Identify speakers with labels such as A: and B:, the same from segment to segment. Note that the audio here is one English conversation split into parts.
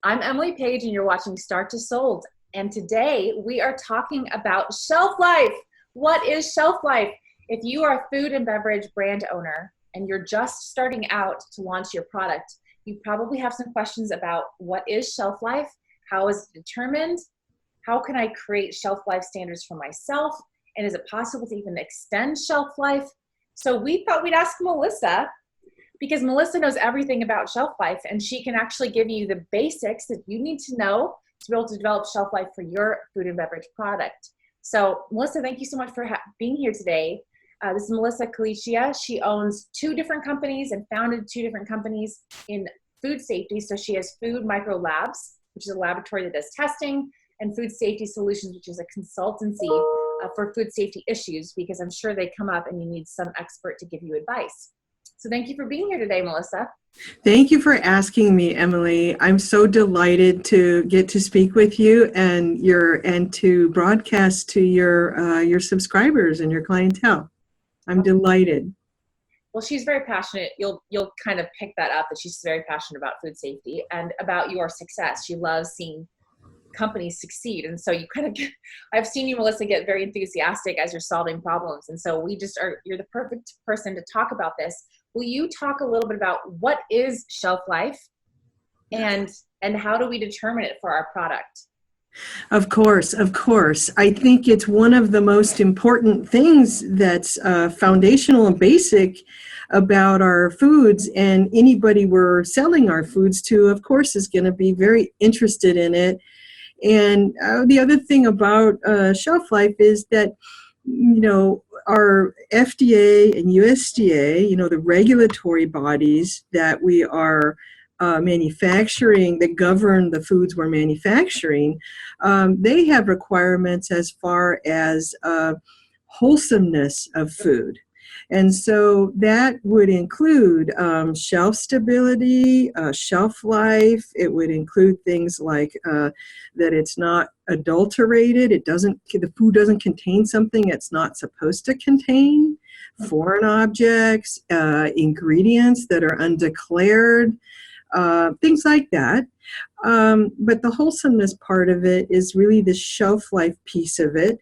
A: I'm Emily Page, and you're watching Start to Sold. And today we are talking about shelf life. What is shelf life? If you are a food and beverage brand owner and you're just starting out to launch your product, you probably have some questions about what is shelf life, how is it determined, how can I create shelf life standards for myself, and is it possible to even extend shelf life? So we thought we'd ask Melissa, because Melissa knows everything about shelf life, and she can actually give you the basics that you need to know to be able to develop shelf life for your food and beverage product. So Melissa, thank you so much for being here today. This is Melissa Callichia. She owns 2 different companies and founded 2 different companies in food safety. So she has Food Micro Labs, which is a laboratory that does testing, and Food Safety Solutions, which is a consultancy for food safety issues, because I'm sure they come up and you need some expert to give you advice. So thank you for being here today, Melissa.
B: Thank you for asking me, Emily. I'm so delighted to get to speak with you and to broadcast to your subscribers and your clientele. I'm delighted.
A: Well, she's very passionate. You'll kind of pick that up, that she's very passionate about food safety and about your success. She loves seeing companies succeed. And so I've seen you, Melissa, get very enthusiastic as you're solving problems. And so you're the perfect person to talk about this. Will you talk a little bit about what is shelf life and how do we determine it for our product?
B: Of course. I think it's one of the most important things that's foundational and basic about our foods, and anybody we're selling our foods to, of course, is going to be very interested in it. And the other thing about shelf life is that, our FDA and USDA, the regulatory bodies that we are manufacturing, that govern the foods we're manufacturing, they have requirements as far as wholesomeness of food. And so that would include shelf stability, shelf life. It would include things like that it's not adulterated. The food doesn't contain something it's not supposed to contain, foreign objects, ingredients that are undeclared, things like that. But the wholesomeness part of it is really the shelf life piece of it.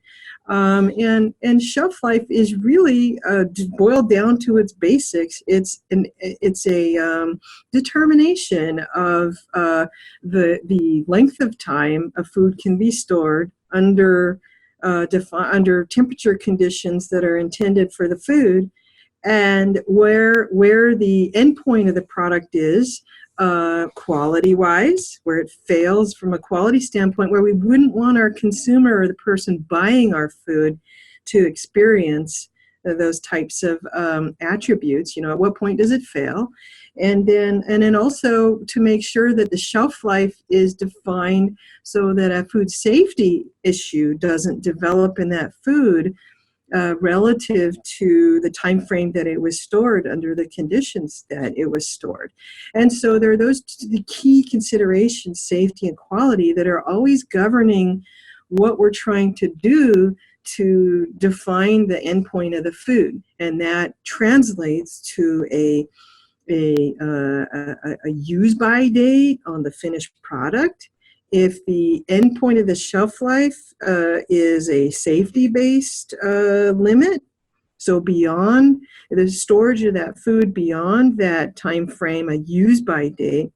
B: And shelf life is really boiled down to its basics. It's a determination of the length of time a food can be stored under temperature conditions that are intended for the food, and where the end point of the product is. Quality-wise, where it fails from a quality standpoint, where we wouldn't want our consumer or the person buying our food to experience those types of attributes. At what point does it fail? And then also to make sure that the shelf life is defined so that a food safety issue doesn't develop in that food relative to the time frame that it was stored under the conditions that it was stored. And so there are the key considerations, safety and quality, that are always governing what we're trying to do to define the endpoint of the food. And that translates to a use-by date on the finished product. If the endpoint of the shelf life is a safety-based limit, so beyond the storage of that food beyond that time frame, a use-by date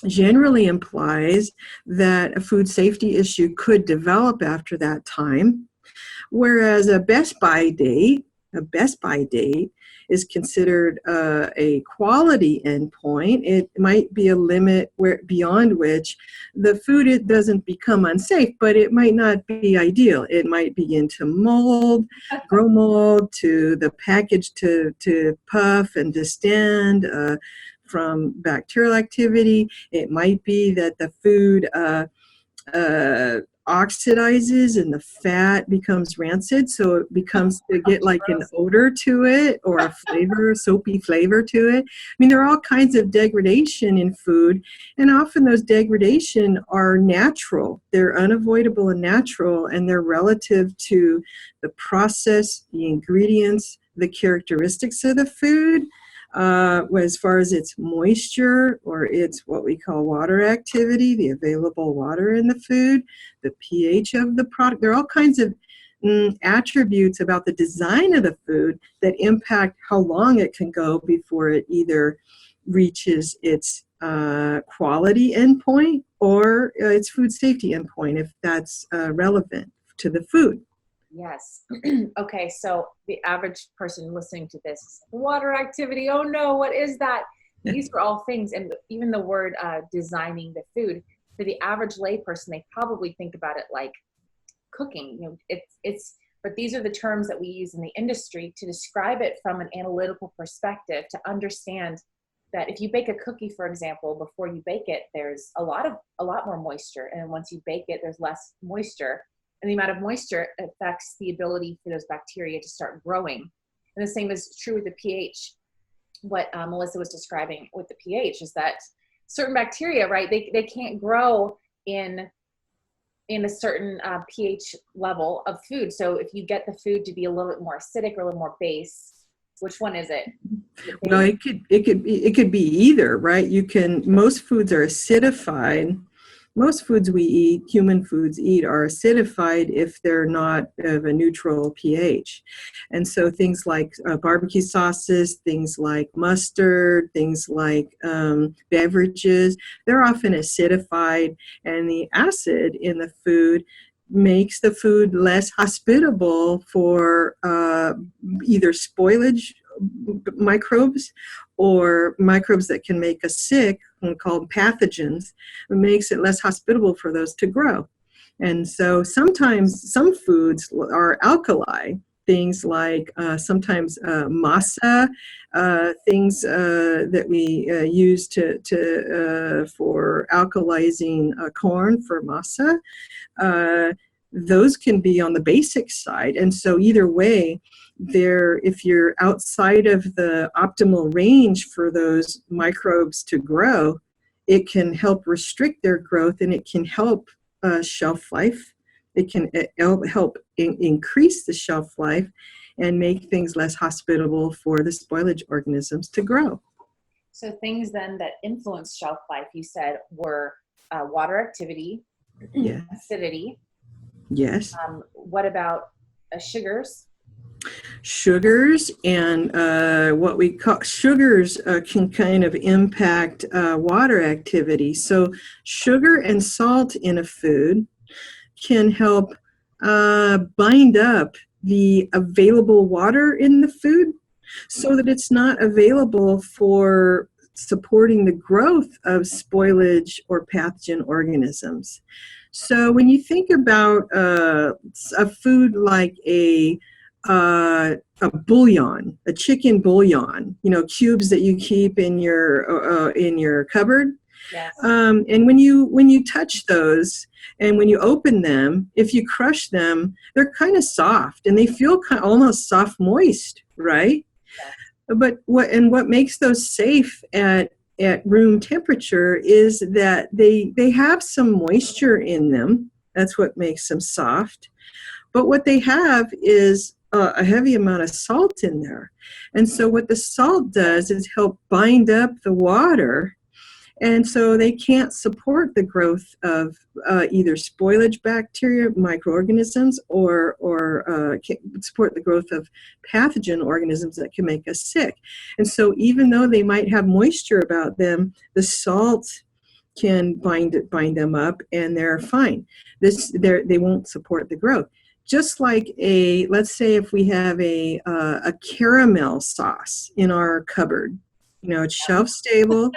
B: generally implies that a food safety issue could develop after that time, whereas a best-by date is considered a quality endpoint. It might be a limit beyond which the food doesn't become unsafe, but it might not be ideal. It might begin to mold, grow mold, to the package to puff and distend from bacterial activity. It might be that the food oxidizes and the fat becomes rancid, so it becomes to get like an odor to it or a flavor, soapy flavor to it. I mean, there are all kinds of degradation in food, and often those degradation are natural. They're unavoidable and natural, and they're relative to the process, the ingredients, the characteristics of the food. as far as its moisture or its what we call water activity, the available water in the food, the pH of the product. There are all kinds of attributes about the design of the food that impact how long it can go before it either reaches its quality endpoint or its food safety endpoint, if that's relevant to the food.
A: Yes. Okay, so the average person listening to this is like, water activity, oh no, what is that? These are all things, and even the word designing the food, for the average layperson, they probably think about it like cooking. You know, but these are the terms that we use in the industry to describe it from an analytical perspective, to understand that if you bake a cookie, for example, before you bake it, there's a lot more moisture, and once you bake it, there's less moisture. And the amount of moisture affects the ability for those bacteria to start growing. And the same is true with the pH. What Melissa was describing with the pH is that certain bacteria, right, they can't grow in a certain pH level of food. So if you get the food to be a little bit more acidic or a little more base, which one is it?
B: Well, it could be either, right? Most foods are acidified. Most foods we eat, human foods eat, are acidified if they're not of a neutral pH. And so things like barbecue sauces, things like mustard, things like beverages, they're often acidified, and the acid in the food makes the food less hospitable for either spoilage microbes or microbes that can make us sick, called pathogens. It makes it less hospitable for those to grow. And so sometimes some foods are alkali, things like sometimes masa, things that we use for alkalizing corn for masa. Those can be on the basic side. And so either way, if you're outside of the optimal range for those microbes to grow, it can help restrict their growth, and it can help shelf life. It can help increase the shelf life and make things less hospitable for the spoilage organisms to grow.
A: So things then that influence shelf life, you said, were water activity,
B: yes.
A: acidity.
B: Yes.
A: What about sugars?
B: Sugars and what we call sugars can kind of impact water activity. So sugar and salt in a food can help bind up the available water in the food so that it's not available for supporting the growth of spoilage or pathogen organisms. So when you think about a food like a bouillon, a chicken bouillon, cubes that you keep in your cupboard.
A: Yes.
B: And when you touch those and when you open them, if you crush them, they're kind of soft and they feel almost soft moist, right? Yes. But what makes those safe at room temperature is that they have some moisture in them. That's what makes them soft. But what they have is a heavy amount of salt in there. And so what the salt does is help bind up the water. And so they can't support the growth of either spoilage bacteria, microorganisms, or support the growth of pathogen organisms that can make us sick. And so even though they might have moisture about them, the salt can bind them up, and they're fine. They won't support the growth. Just like let's say if we have a caramel sauce in our cupboard, it's shelf stable.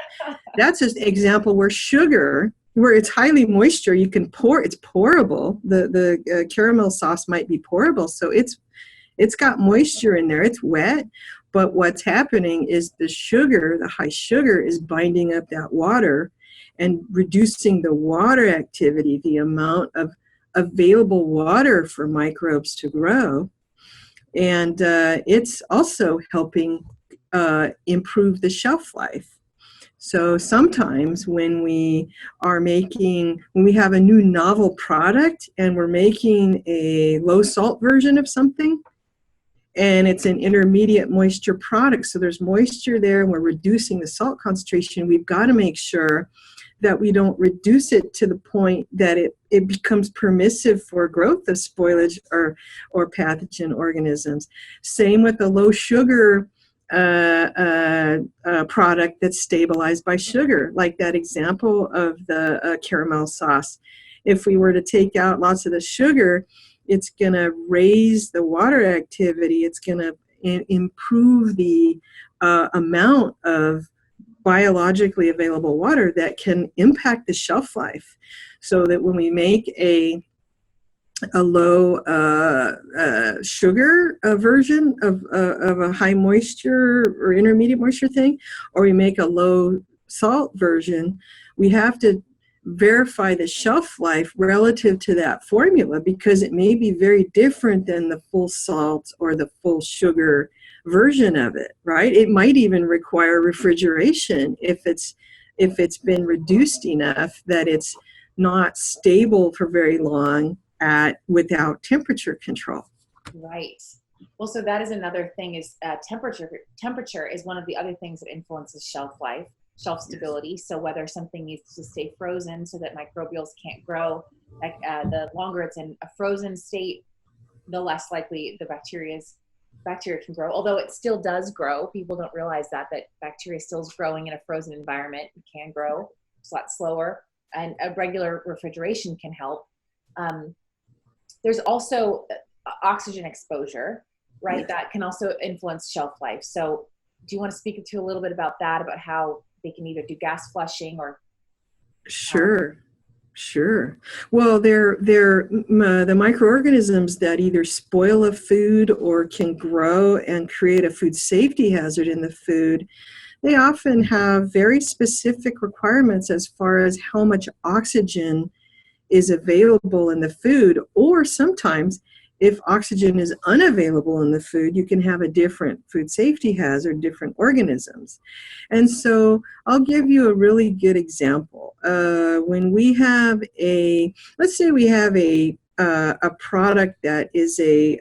B: That's just an example where sugar, where it's highly moisture, you can it's pourable. The caramel sauce might be pourable, so it's got moisture in there. It's wet, but what's happening is the high sugar is binding up that water and reducing the water activity, the amount of available water for microbes to grow. And it's also helping improve the shelf life. So sometimes when we have a new novel product and we're making a low salt version of something, and it's an intermediate moisture product. So there's moisture there, and we're reducing the salt concentration. We've got to make sure that we don't reduce it to the point that it becomes permissive for growth of spoilage or pathogen organisms. Same with a low sugar product that's stabilized by sugar, like that example of the caramel sauce. If we were to take out lots of the sugar, it's going to raise the water activity. It's going to improve the amount of biologically available water that can impact the shelf life. So that when we make a low sugar version of a high moisture or intermediate moisture thing, or we make a low salt version, we have to verify the shelf life relative to that formula, because it may be very different than the full salt or the full sugar version of it, right? It might even require refrigeration if it's been reduced enough that it's not stable for very long without temperature control.
A: Right. Well, so that is another thing, is temperature. Temperature is one of the other things that influences shelf life, shelf stability. Yes. So whether something needs to stay frozen so that microbials can't grow, like the longer it's in a frozen state, the less likely the bacteria can grow. Although it still does grow. People don't realize that bacteria still is growing in a frozen environment. It can grow. It's a lot slower, and a regular refrigeration can help. There's also oxygen exposure, right? Yes. That can also influence shelf life. So do you want to speak to a little bit about that, about how they can either do gas flushing or?
B: Sure. Well, they're the microorganisms that either spoil a food or can grow and create a food safety hazard in the food. They often have very specific requirements as far as how much oxygen is available in the food, or sometimes if oxygen is unavailable in the food, you can have a different food safety hazard, different organisms. And so I'll give you a really good example. When we have let's say we have a product that is a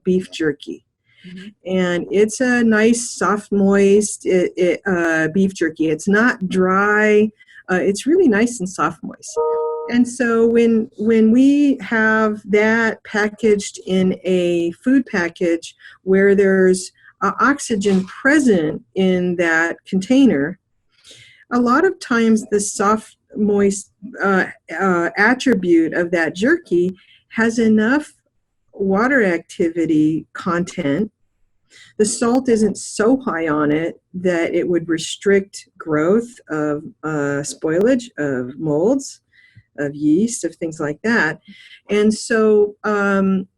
B: beef jerky. Mm-hmm. And it's a nice, soft, moist beef jerky. It's not dry. It's really nice and soft, moist. And so when we have that packaged in a food package where there's oxygen present in that container, a lot of times the soft, moist attribute of that jerky has enough water activity content. The salt isn't so high on it that it would restrict growth of spoilage, of molds, of yeast, of things like that. And so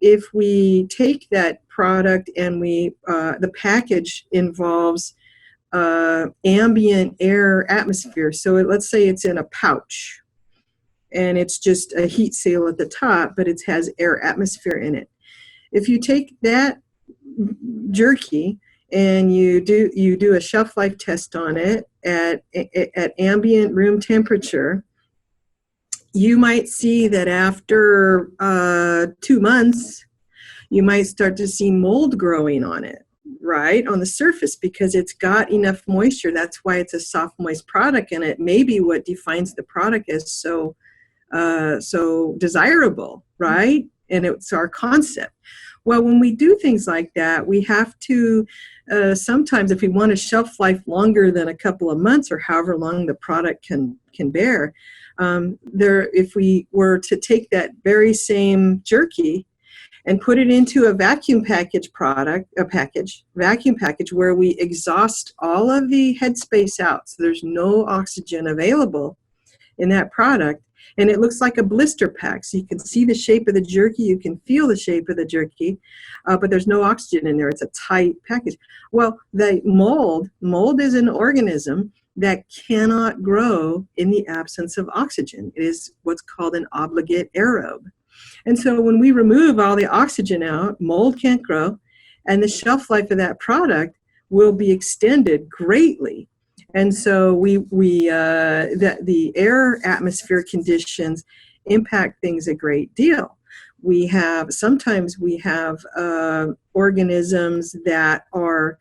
B: if we take that product and the package involves ambient air atmosphere. So let's say it's in a pouch and it's just a heat seal at the top, but it has air atmosphere in it. If you take that jerky and you do a shelf life test on it at ambient room temperature, you might see that after 2 months, you might start to see mold growing on it, right, on the surface, because it's got enough moisture. That's why it's a soft, moist product, and it may be what defines the product as so desirable, right? And it's our concept. Well, when we do things like that, we have to sometimes, if we want a shelf life longer than a couple of months or however long the product can bear, if we were to take that very same jerky and put it into a vacuum package vacuum package where we exhaust all of the headspace out, so there's no oxygen available in that product, and it looks like a blister pack, so you can see the shape of the jerky, you can feel the shape of the jerky, but there's no oxygen in there. It's a tight package. Well, the mold is an organism that cannot grow in the absence of oxygen. It is what's called an obligate aerobe. And so when we remove all the oxygen out, mold can't grow, and the shelf life of that product will be extended greatly. And so the air atmosphere conditions impact things a great deal. Sometimes we have organisms that are,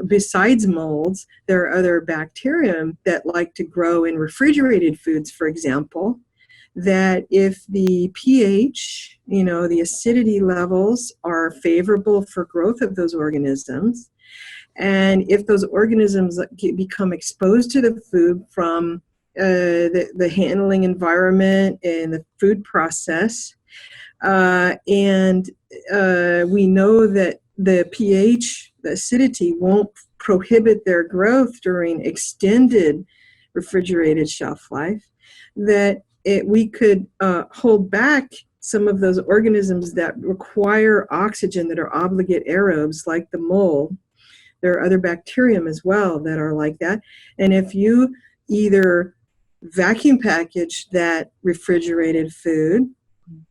B: besides molds, there are other bacterium that like to grow in refrigerated foods, for example, that if the pH, the acidity levels are favorable for growth of those organisms, and if those organisms become exposed to the food from the handling environment and the food process, and we know that the pH, the acidity, won't prohibit their growth during extended refrigerated shelf life, that we could hold back some of those organisms that require oxygen, that are obligate aerobes, like the mold. There are other bacterium as well that are like that. And if you either vacuum package that refrigerated food,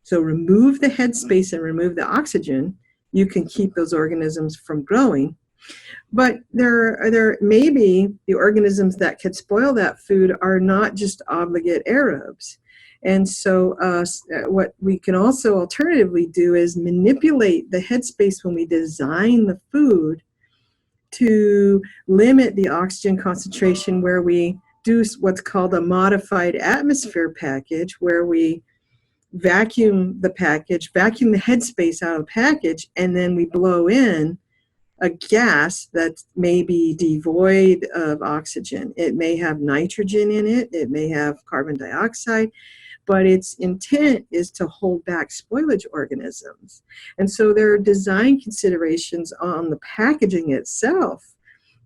B: so remove the headspace and remove the oxygen, you can keep those organisms from growing. But there may be the organisms that could spoil that food are not just obligate aerobes. And so what we can also alternatively do is manipulate the headspace when we design the food to limit the oxygen concentration, where we do what's called a modified atmosphere package, where we vacuum the headspace out of the package, and then we blow in a gas that may be devoid of oxygen. It may have nitrogen in it, it may have carbon dioxide, but its intent is to hold back spoilage organisms. And so there are design considerations on the packaging itself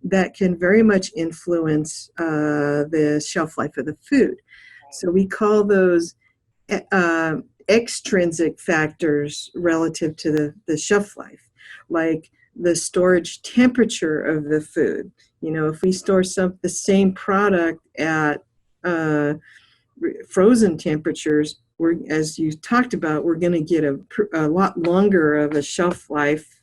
B: that can very much influence the shelf life of the food. So we call those extrinsic factors relative to the shelf life, like the storage temperature of the food. If we store the same product at frozen temperatures, as you talked about, we're going to get a lot longer of a shelf life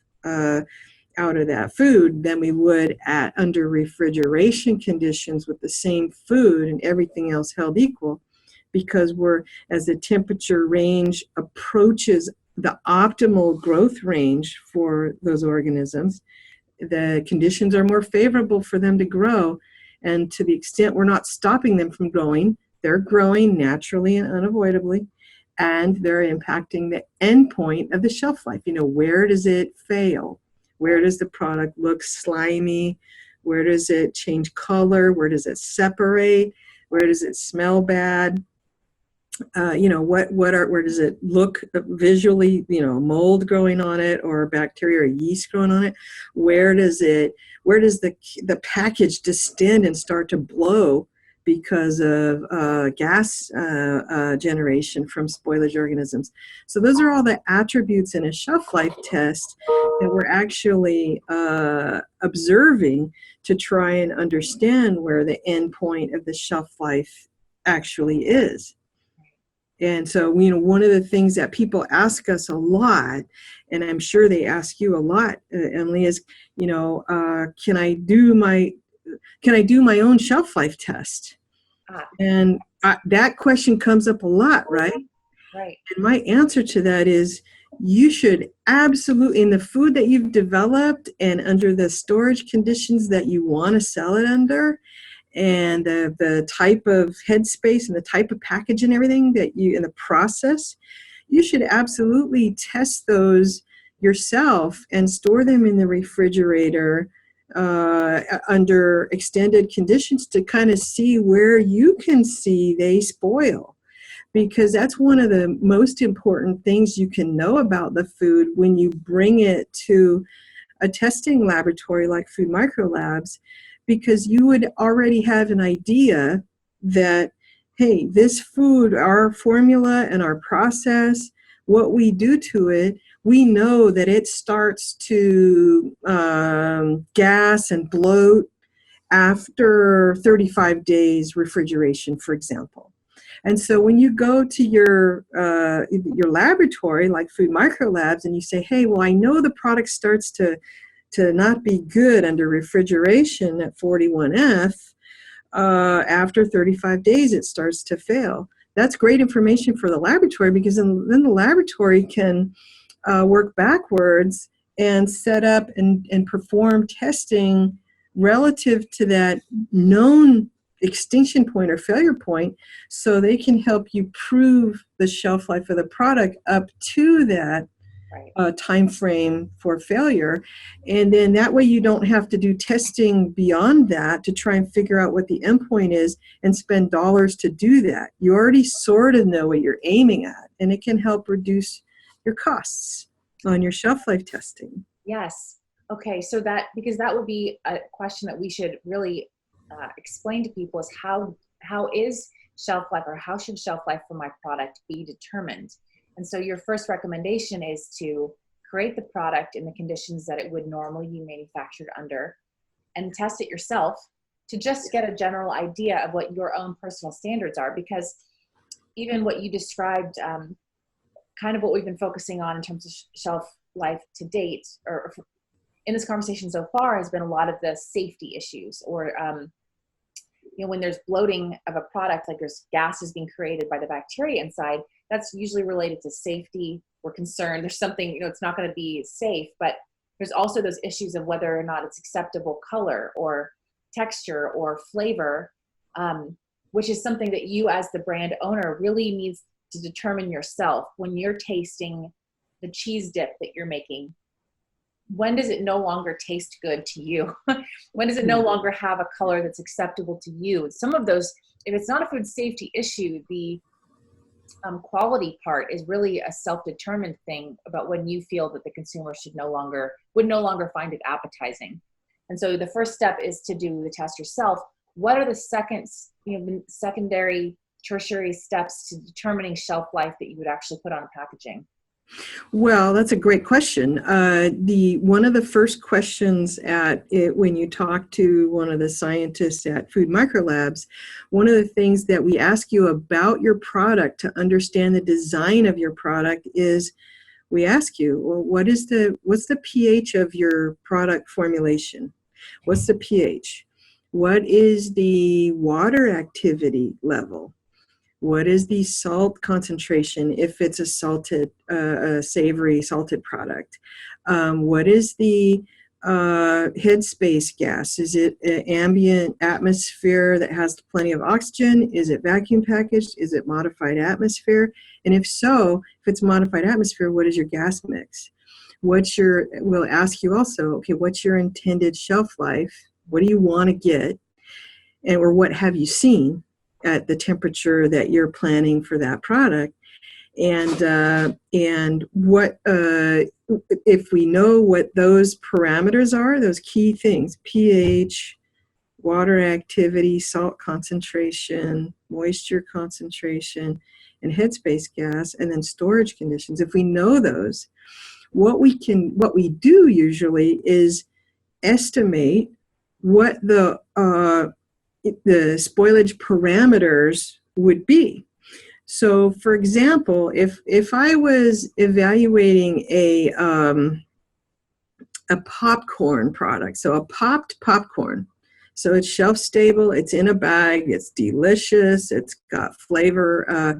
B: out of that food than we would under refrigeration conditions with the same food and everything else held equal, because as the temperature range approaches the optimal growth range for those organisms, the conditions are more favorable for them to grow. And to the extent we're not stopping them from growing, they're growing naturally and unavoidably, and they're impacting the end point of the shelf life. Where does it fail? Where does the product look slimy? Where does it change color? Where does it separate? Where does it smell bad? Where does it look visually, mold growing on it, or bacteria or yeast growing on it? Where does the package distend and start to blow because of gas generation from spoilage organisms? So those are all the attributes in a shelf life test that we're actually observing to try and understand where the end point of the shelf life actually is. And so, one of the things that people ask us a lot, and I'm sure they ask you a lot, Emily, is, can I do my own shelf life test? And that question comes up a lot, right?
A: Right.
B: And my answer to that is, you should absolutely, in the food that you've developed and under the storage conditions that you want to sell it under, and the type of headspace and the type of package and everything in the process, you should absolutely test those yourself and store them in the refrigerator under extended conditions to kind of see where you can see they spoil. Because that's one of the most important things you can know about the food when you bring it to a testing laboratory like Food Microlabs, because you would already have an idea that, hey, this food, our formula and our process, what we do to it, we know that it starts to gas and bloat after 35 days refrigeration, for example. And so when you go to your laboratory, like Food Microlabs, and you say, hey, well, I know the product starts to not be good under refrigeration at 41F, after 35 days it starts to fail. that's great information for the laboratory, because then the laboratory can work backwards and set up and perform testing relative to that known extinction point or failure point, so they can help you prove the shelf life of the product up to that time frame for failure. And then that way you don't have to do testing beyond that to try and figure out what the endpoint is and spend dollars to do that. You already sort of know what you're aiming at, and it can help reduce your costs on your shelf life testing.
A: Yes. Okay. So because that would be a question that we should really explain to people, is how is shelf life, or how should shelf life for my product be determined? And so your first recommendation is to create the product in the conditions that it would normally be manufactured under, and test it yourself to just get a general idea of what your own personal standards are. Because even what you described, kind of what we've been focusing on in terms of shelf life to date, or in this conversation so far, has been a lot of the safety issues, or when there's bloating of a product, like there's gases being created by the bacteria inside, that's usually related to safety. We're concerned there's something, it's not going to be safe, but there's also those issues of whether or not it's acceptable color or texture or flavor, which is something that you as the brand owner really needs to determine yourself. When you're tasting the cheese dip that you're making, when does it no longer taste good to you? When does it no longer have a color that's acceptable to you? Some of those, if it's not a food safety issue, the quality part is really a self-determined thing about when you feel that the consumer would no longer find it appetizing. And so the first step is to do the test yourself. What are the secondary, tertiary steps to determining shelf life that you would actually put on packaging?
B: Well, that's a great question. One of the first questions when you talk to one of the scientists at Food Microlabs, one of the things that we ask you about your product to understand the design of your product is, we ask you, well, what's the pH of your product formulation? What's the pH? What is the water activity level? What is the salt concentration if it's a salted, savory salted product? What is the headspace gas? Is it an ambient atmosphere that has plenty of oxygen? Is it vacuum packaged? Is it modified atmosphere? And if so, if it's modified atmosphere, what is your gas mix? We'll ask you also, okay, what's your intended shelf life? What do you want to get? Or what have you seen at the temperature that you're planning for that product? And what if we know what those parameters are, those key things: pH, water activity, salt concentration, moisture concentration, and headspace gas, and then storage conditions. If we know those, what we do usually is estimate what the spoilage parameters would be. So, for example, if I was evaluating a popcorn product, so a popped popcorn, so it's shelf stable, it's in a bag, it's delicious, it's got flavor,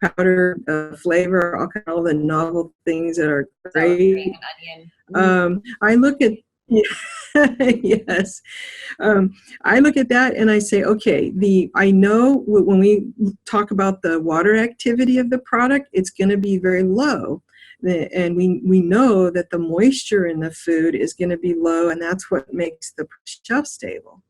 B: powder flavor, all the novel things that are great. I look at yes. I look at that and I say, okay, I know when we talk about the water activity of the product, it's going to be very low. And we know that the moisture in the food is going to be low, and that's what makes the shelf stable.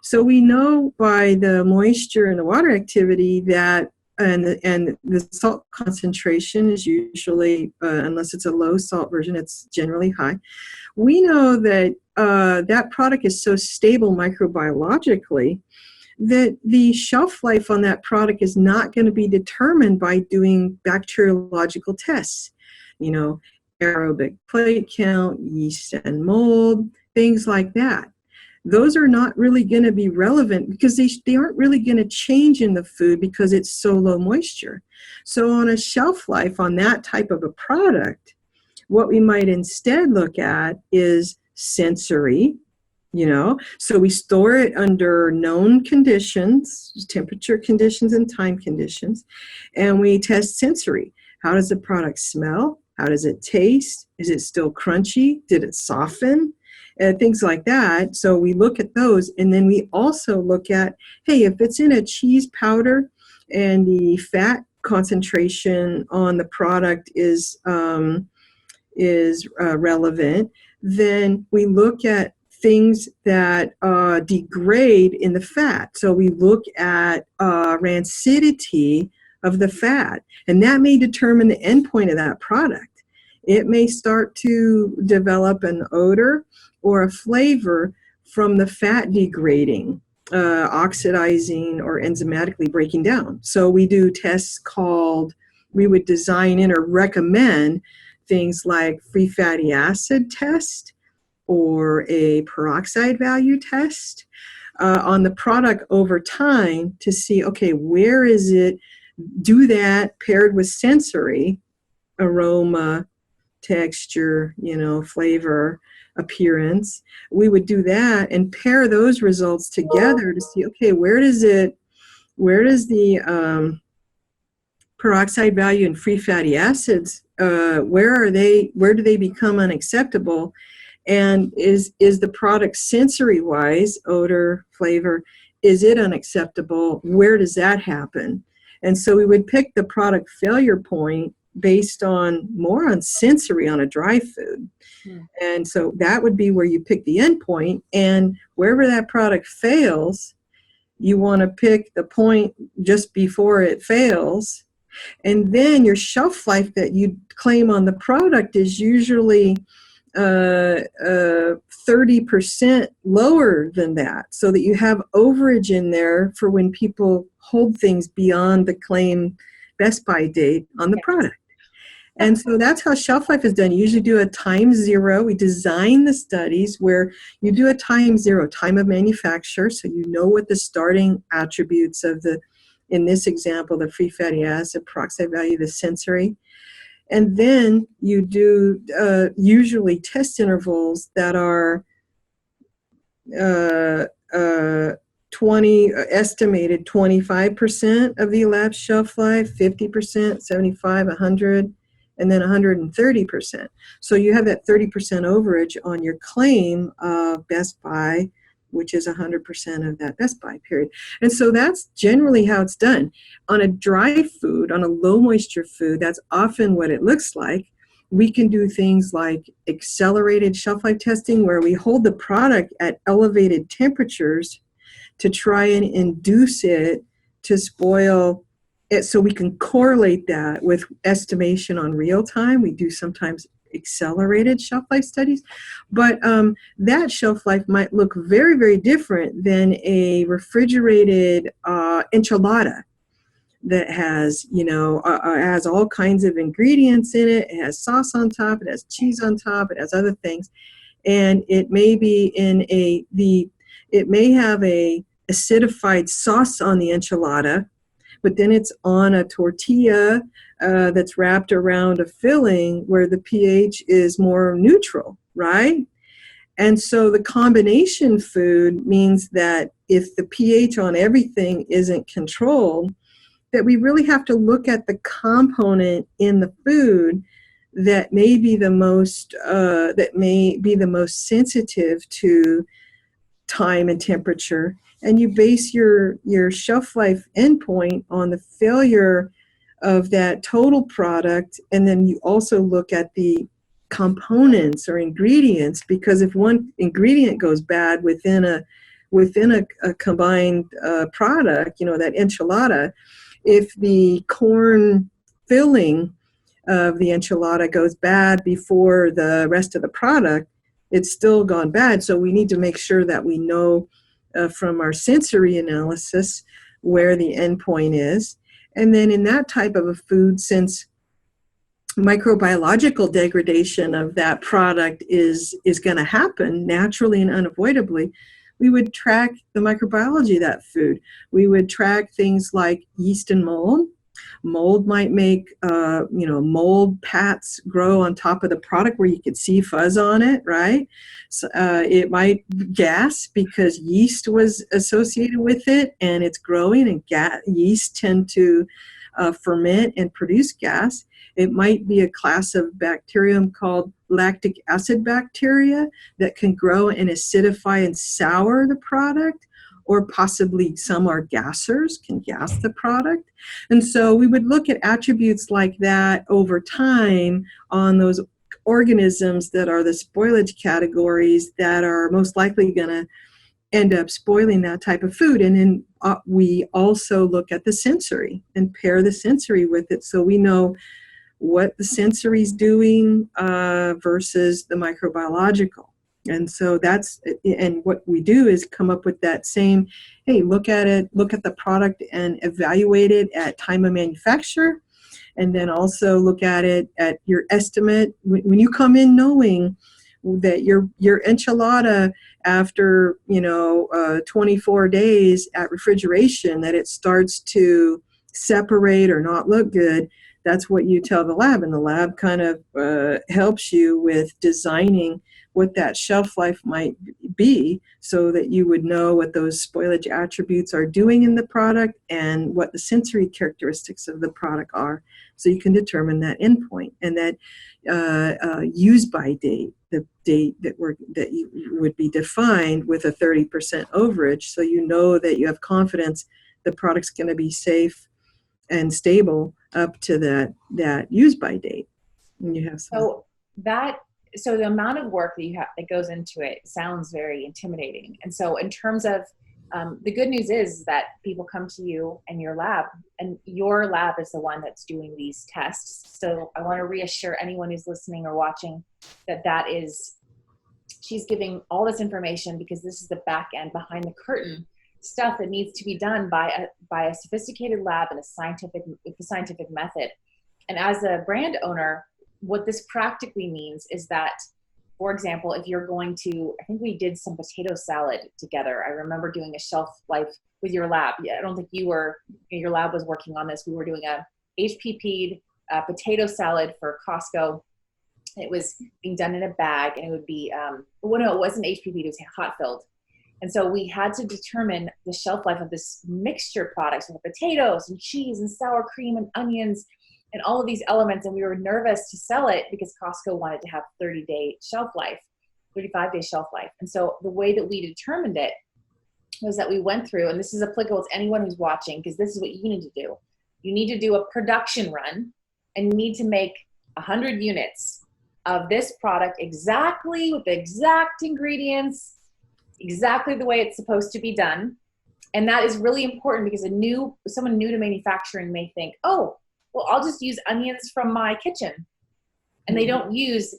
B: So we know by the moisture and the water activity that and the salt concentration is usually, unless it's a low salt version, it's generally high. We know that that product is so stable microbiologically that the shelf life on that product is not going to be determined by doing bacteriological tests. Aerobic plate count, yeast and mold, things like that. Those are not really going to be relevant because they aren't really going to change in the food because it's so low moisture. So on a shelf life on that type of a product, what we might instead look at is sensory, So we store it under known conditions, temperature conditions and time conditions, and we test sensory. How does the product smell? How does it taste? Is it still crunchy? Did it soften? Things like that. So we look at those, and then we also look at, hey, if it's in a cheese powder and the fat concentration on the product is relevant, then we look at things that degrade in the fat. So we look at rancidity of the fat, and that may determine the endpoint of that product. It may start to develop an odor or a flavor from the fat degrading, oxidizing, or enzymatically breaking down. So we do tests we would design in or recommend things like free fatty acid test or a peroxide value test on the product over time to see, okay, where is it? Do that paired with sensory, aroma, texture, flavor, appearance. We would do that and pair those results together to see, okay, where does the peroxide value and free fatty acids, where do they become unacceptable? And is the product sensory wise, odor, flavor, is it unacceptable? Where does that happen? And so we would pick the product failure point based on more on sensory on a dry food. And so that would be where you pick the endpoint, and wherever that product fails, you want to pick the point just before it fails. And then your shelf life that you claim on the product is usually 30% lower than that, so that you have overage in there for when people hold things beyond the claim best by date on the product. And so that's how shelf life is done. You usually do a time zero. We design the studies where you do a time zero, time of manufacture, so you know what the starting attributes of in this example, the free fatty acid, peroxide value, the sensory. And then you do usually test intervals that are estimated 25% of the elapsed shelf life, 50%, 75, 100, and then 130%. So you have that 30% overage on your claim of Best Buy, which is 100% of that Best Buy period. And so that's generally how it's done. On a dry food, on a low moisture food, that's often what it looks like. We can do things like accelerated shelf life testing, where we hold the product at elevated temperatures to try and induce it to spoil it, so we can correlate that with estimation on real time. We do sometimes accelerated shelf life studies, but that shelf life might look very, very different than a refrigerated enchilada that has, has all kinds of ingredients in it. It has sauce on top, it has cheese on top, it has other things, and it may be it may have a acidified sauce on the enchilada, but then it's on a tortilla that's wrapped around a filling where the pH is more neutral, right? And so the combination food means that if the pH on everything isn't controlled, that we really have to look at the component in the food that may be the most sensitive to time and temperature, and you base your shelf life endpoint on the failure of that total product. And then you also look at the components or ingredients, because if one ingredient goes bad within a combined product, that enchilada, if the corn filling of the enchilada goes bad before the rest of the product, it's still gone bad. So we need to make sure that we know from our sensory analysis where the endpoint is. And then in that type of a food, since microbiological degradation of that product is going to happen naturally and unavoidably, we would track the microbiology of that food. We would track things like yeast and mold. Mold might make, mold pats grow on top of the product where you could see fuzz on it, right? So, it might gas because yeast was associated with it and it's growing, and yeast tend to ferment and produce gas. It might be a class of bacterium called lactic acid bacteria that can grow and acidify and sour the product, or possibly some are gassers, can gas the product. And so we would look at attributes like that over time on those organisms that are the spoilage categories that are most likely going to end up spoiling that type of food. And then we also look at the sensory and pair the sensory with it, so we know what the sensory is doing versus the microbiological. And so and what we do is come up with that same, hey, look at the product and evaluate it at time of manufacture. And then also look at it at your estimate. When you come in knowing that your enchilada after 24 days at refrigeration, that it starts to separate or not look good, that's what you tell the lab, and the lab kind of helps you with designing what that shelf life might be, so that you would know what those spoilage attributes are doing in the product and what the sensory characteristics of the product are, so you can determine that endpoint and that use by date, the date that you would be defined with a 30% overage, so you know that you have confidence the product's going to be safe and stable up to that use by date. And you have
A: so the amount of work that you have that goes into it sounds very intimidating. And so in terms of the good news is that people come to you and your lab is the one that's doing these tests. So I want to reassure anyone who's listening or watching that she's giving all this information because this is the back end, behind the curtain stuff that needs to be done by a sophisticated lab and with a scientific method. And as a brand owner, what this practically means is that, for example, if you're going to, I think we did some potato salad together. I remember doing a shelf life with your lab. Yeah, I don't think your lab was working on this. We were doing a HPP'd potato salad for Costco. It was being done in a bag, and it would be, it wasn't HPP'd, it was hot filled. And so we had to determine the shelf life of this mixture product, so the potatoes and cheese and sour cream and onions and all of these elements. And we were nervous to sell it because Costco wanted to have 30-day shelf life, 35-day shelf life. And so the way that we determined it was that we went through, and this is applicable to anyone who's watching, because this is what you need to do. You need to do a production run and you need to make 100 units of this product exactly with the exact ingredients, exactly the way it's supposed to be done. And that is really important because someone new to manufacturing may think, oh, well, I'll just use onions from my kitchen. And they don't use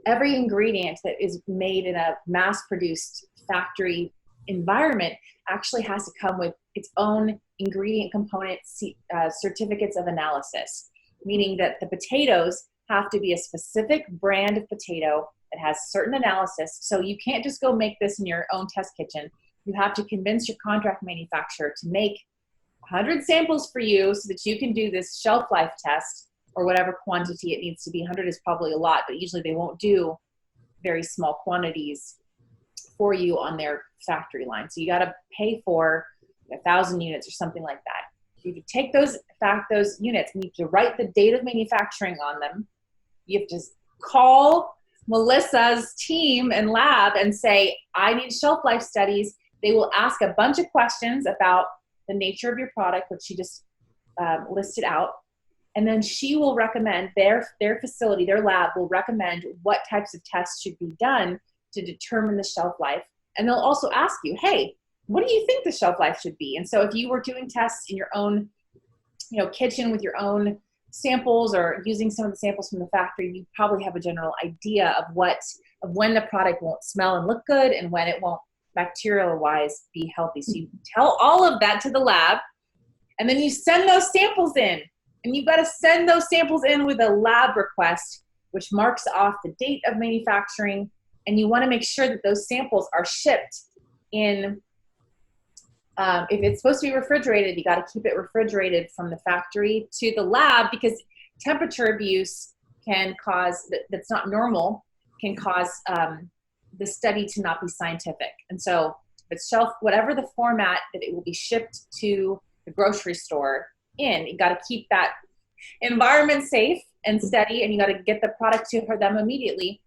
A: every ingredient that is made in a mass-produced factory environment actually has to come with its own ingredient component certificates of analysis, meaning that the potatoes have to be a specific brand of potato that has certain analysis. So you can't just go make this in your own test kitchen. You have to convince your contract manufacturer to make 100 samples for you so that you can do this shelf life test, or whatever quantity it needs to be. 100 is probably a lot, but usually they won't do very small quantities for you on their factory line. So you got to pay for 1,000 units or something like that. You have to take those units and you have to write the date of manufacturing on them. You have to call Melissa's team and lab and say, I need shelf life studies. They will ask a bunch of questions about the nature of your product, which she just listed out. And then she will recommend, their facility, their lab will recommend what types of tests should be done to determine the shelf life. And they'll also ask you, hey, what do you think the shelf life should be? And so if you were doing tests in your own kitchen with your own samples, or using some of the samples from the factory, you probably have a general idea of when the product won't smell and look good and when it won't bacterial wise be healthy. So you tell all of that to the lab, and then you send those samples in, and you've got to send those samples in with a lab request, which marks off the date of manufacturing. And you want to make sure that those samples are shipped in If it's supposed to be refrigerated, you got to keep it refrigerated from the factory to the lab, because temperature abuse can cause, that's not normal, can cause the study to not be scientific. And so it's shelf, whatever the format that it will be shipped to the grocery store in, you got to keep that environment safe and steady, and you got to get the product to them immediately.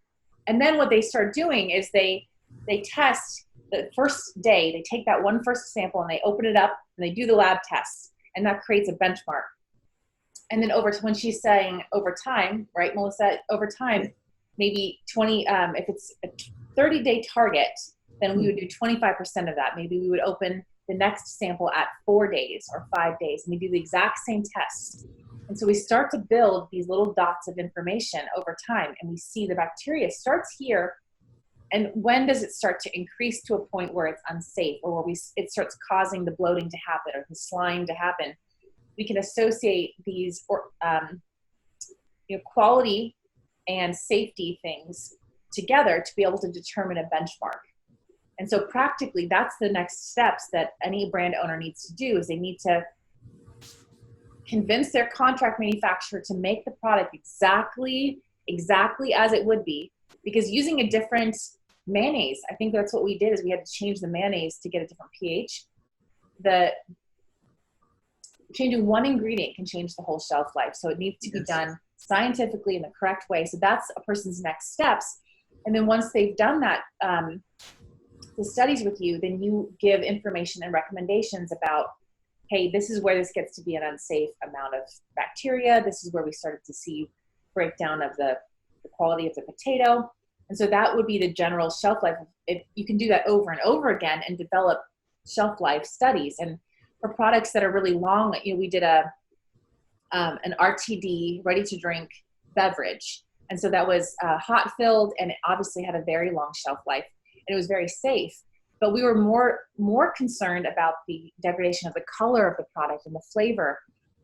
A: And then what they start doing is they test the first day. They take that one first sample and they open it up and they do the lab tests, and that creates a benchmark. And then when she's saying over time, right, Melissa, over time, maybe 20, if it's a 30-day target, then we would do 25% of that. Maybe we would open the next sample at 4 days or 5 days, and we do the exact same tests. And so we start to build these little dots of information over time, and we see the bacteria starts here. And when does it start to increase to a point where it's unsafe, or where it starts causing the bloating to happen or the slime to happen? We can associate these quality and safety things together to be able to determine a benchmark. And so practically, that's the next steps that any brand owner needs to do, is they need to convince their contract manufacturer to make the product exactly as it would be. Because using a different mayonnaise, I think that's what we did, is we had to change the mayonnaise to get a different pH. Changing one ingredient can change the whole shelf life. So it needs to be done scientifically in the correct way. So that's a person's next steps. And then once they've done that, the studies with you, then you give information and recommendations about, hey, this is where this gets to be an unsafe amount of bacteria. This is where we started to see breakdown of the quality of the potato. And so that would be the general shelf life. If you can do that over and over again and develop shelf life studies. And for products that are really long, we did an RTD, ready to drink beverage. And so that was hot filled, and it obviously had a very long shelf life, and it was very safe. But we were more concerned about the degradation of the color of the product and the flavor.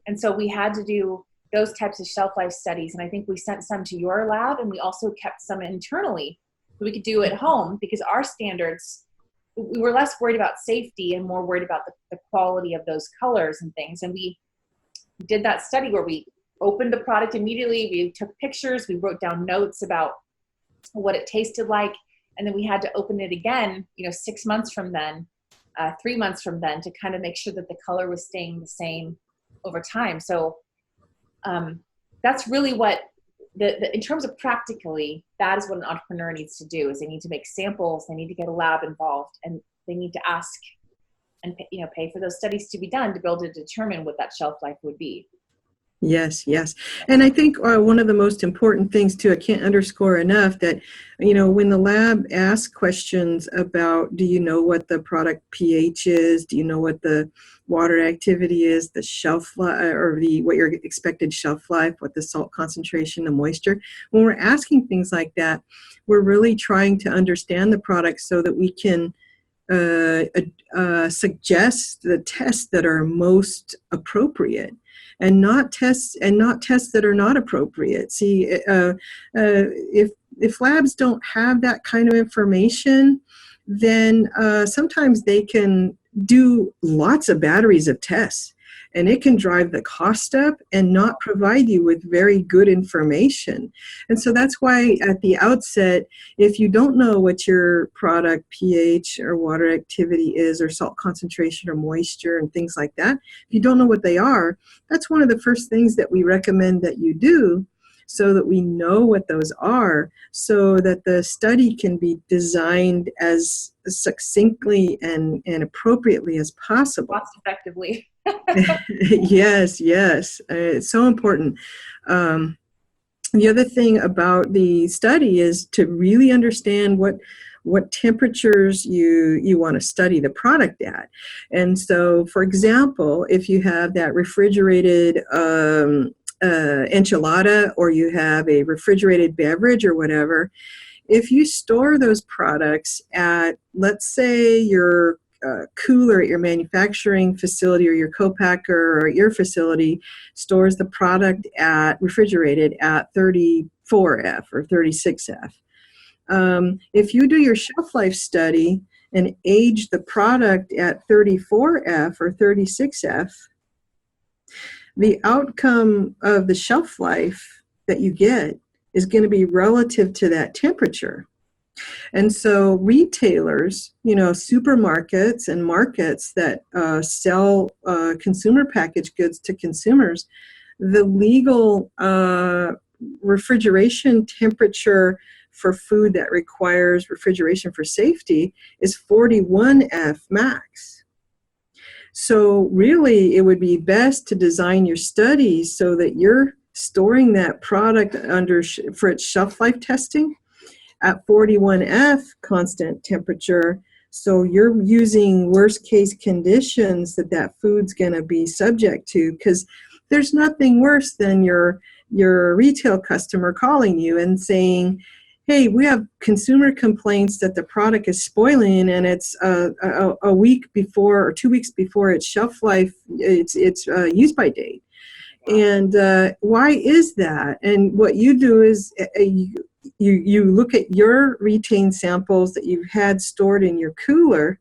A: And so we had to do those types of shelf life studies. And I think we sent some to your lab, and we also kept some internally so we could do at home, because our standards, we were less worried about safety and more worried about the quality of those colors and things. And we did that study where we opened the product immediately. We took pictures. We wrote down notes about what it tasted like. And then we had to open it again, 6 months from then, 3 months from then, to kind of make sure that the color was staying the same over time. So that's really what, in terms of practically, that is what an entrepreneur needs to do, is they need to make samples, they need to get a lab involved, and they need to ask and pay for those studies to be done to be able to determine what that shelf life would be.
B: Yes. And I think one of the most important things too, I can't underscore enough, that, when the lab asks questions about, do you know what the product pH is? Do you know what the water activity is, the shelf life, or what your expected shelf life, what the salt concentration, the moisture? When we're asking things like that, we're really trying to understand the product so that we can suggest the tests that are most appropriate, and not tests that are not appropriate. See, if labs don't have that kind of information, then sometimes they can do lots of batteries of tests, and it can drive the cost up and not provide you with very good information. And so that's why at the outset, if you don't know what your product pH or water activity is, or salt concentration or moisture and things like that, if you don't know what they are, that's one of the first things that we recommend that you do, so that we know what those are, so that the study can be designed as succinctly and appropriately as possible.
A: Cost effectively.
B: Yes. It's so important. The other thing about the study is to really understand what temperatures you want to study the product at. And so, for example, if you have that refrigerated enchilada, or you have a refrigerated beverage or whatever, if you store those products at, let's say, your cooler at your manufacturing facility, or your co-packer or your facility stores the product refrigerated at 34F or 36F. If you do your shelf life study, and age the product at 34F or 36F, the outcome of the shelf life that you get is going to be relative to that temperature. And so retailers, supermarkets and markets that sell consumer packaged goods to consumers, the legal refrigeration temperature for food that requires refrigeration for safety is 41F max. So really, it would be best to design your studies so that you're storing that product for its shelf life testing at 41F constant temperature. So you're using worst case conditions that food's going to be subject to, because there's nothing worse than your retail customer calling you and saying, hey, we have consumer complaints that the product is spoiling and it's a week before or 2 weeks before its shelf life, its use by date. And why is that? And what you do is you look at your retained samples that you've had stored in your cooler,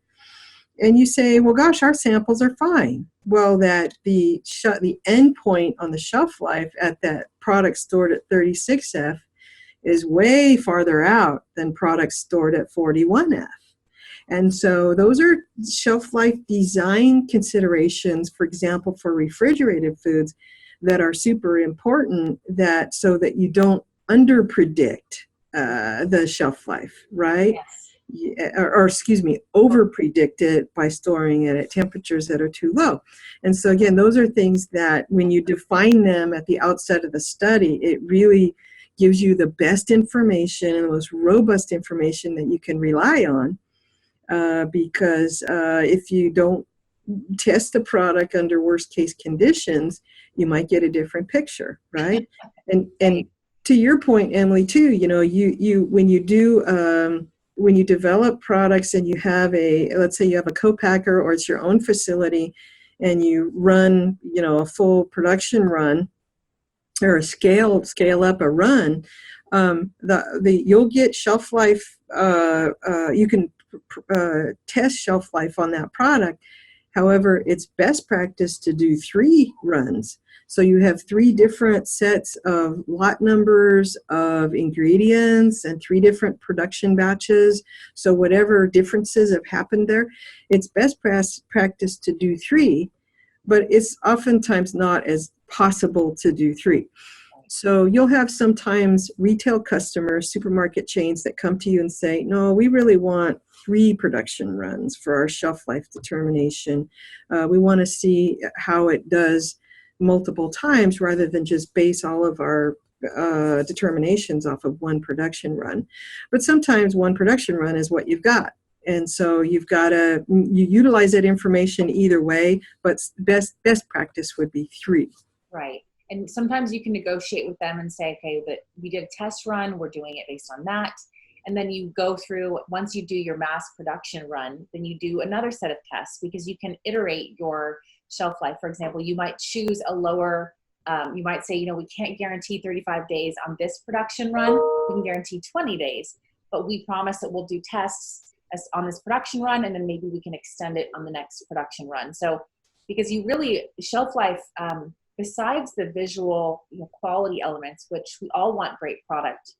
B: and you say, well, gosh, our samples are fine. Well, that the end point on the shelf life at that product stored at 36F is way farther out than products stored at 41F. And so those are shelf life design considerations, for example, for refrigerated foods, that are super important, so that you don't underpredict the shelf life, right?
A: Yes.
B: Or excuse me, overpredict it by storing it at temperatures that are too low. And so again, those are things that when you define them at the outset of the study, it really gives you the best information and the most robust information that you can rely on, because if you don't test the product under worst case conditions, you might get a different picture, right? And to your point, Emily, too, when you develop products and you have let's say you have a co-packer or it's your own facility, and you run, a full production run or a scale up a run, you'll get shelf life. You can test shelf life on that product. However, it's best practice to do 3 runs. So you have 3 different sets of lot numbers of ingredients and 3 different production batches. So whatever differences have happened there, it's best practice to do 3, but it's oftentimes not as possible to do 3. So you'll have sometimes retail customers, supermarket chains, that come to you and say, no, we really want 3 production runs for our shelf life determination. We want to see how it does multiple times rather than just base all of our determinations off of 1 production run. But sometimes 1 production run is what you've got. And so you utilize that information either way, but best practice would be 3.
A: Right. And sometimes you can negotiate with them and say, okay, but we did a test run, we're doing it based on that. And then you go through, once you do your mass production run, then you do another set of tests, because you can iterate your shelf life. For example, you might choose a lower, you might say, we can't guarantee 35 days on this production run. We can guarantee 20 days, but we promise that we'll do tests on this production run, and then maybe we can extend it on the next production run. So, because you really, shelf life, besides the visual quality elements, which we all want great product,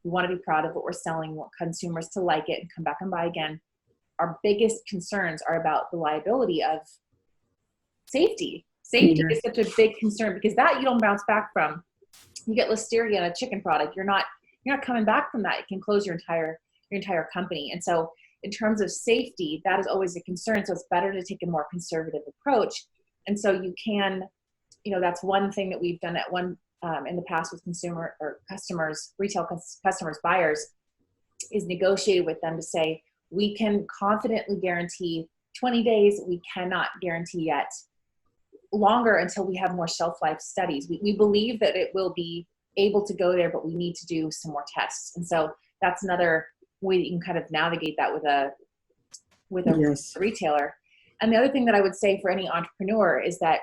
A: we want to be proud of what we're selling, we want consumers to like it and come back and buy again. Our biggest concerns are about the liability of safety. Safety is such a big concern, because that you don't bounce back from. You get listeria in a chicken product, you're not coming back from that. It can close your entire company. And so in terms of safety, that is always a concern. So it's better to take a more conservative approach. And so you can, that's one thing that we've done in the past with consumer or customers, retail customers, buyers, is negotiate with them to say, we can confidently guarantee 20 days. We cannot guarantee yet longer until we have more shelf life studies. We believe that it will be able to go there, but we need to do some more tests. And so that's another way that you can kind of navigate that with a
B: Yes.
A: retailer. And the other thing that I would say for any entrepreneur is that